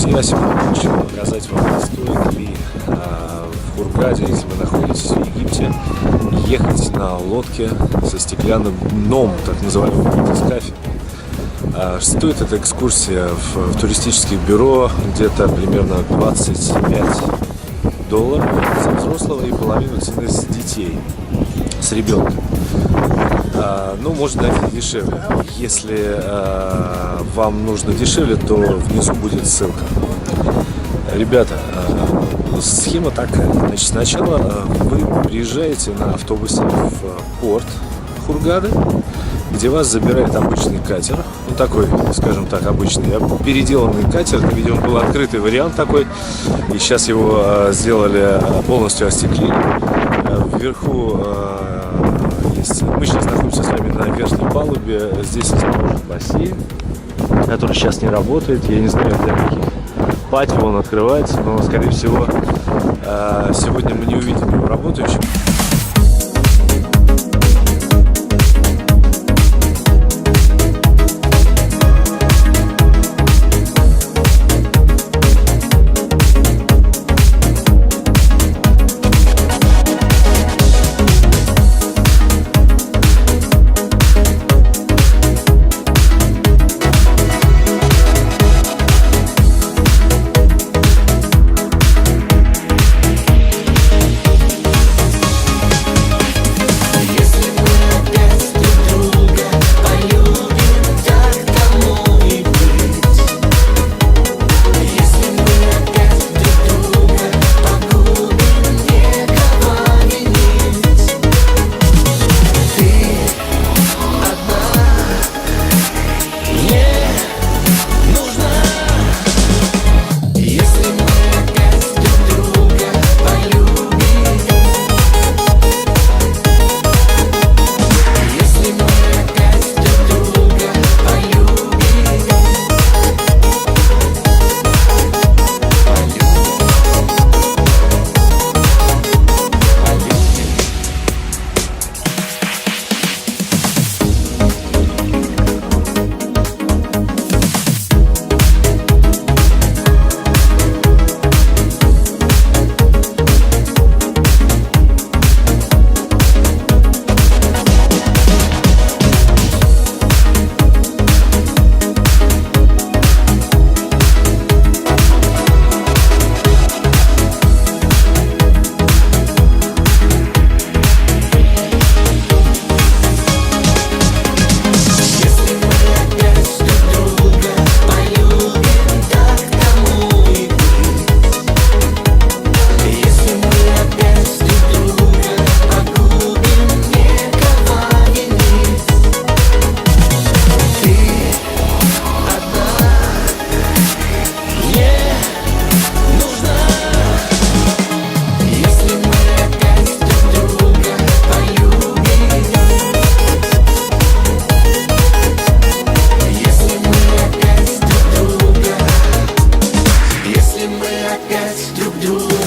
Друзья, сегодня хочу показать вам, стоит ли в Хургаде, если вы находитесь в Египте, ехать на лодке со стеклянным дном, так называемым Батискафе. Стоит эта экскурсия в туристических бюро где-то примерно $25 за взрослого и половину цены с детей, с ребенком. Ну, может найти дешевле. Если вам нужно дешевле, то внизу будет ссылка. Ребята, схема такая. Значит, сначала вы приезжаете на автобусе в порт Хургады, где вас забирает обычный катер. Ну, такой, скажем так, обычный. Переделанный катер. Видимо, был открытый вариант такой. И сейчас его сделали, полностью остеклили. Вверху мы сейчас находимся с вами на верхней палубе. Здесь расположен бассейн, который сейчас не работает. Я не знаю, для каких пати он открывается, но, скорее всего, сегодня мы не увидим его работающим. Опять друг друга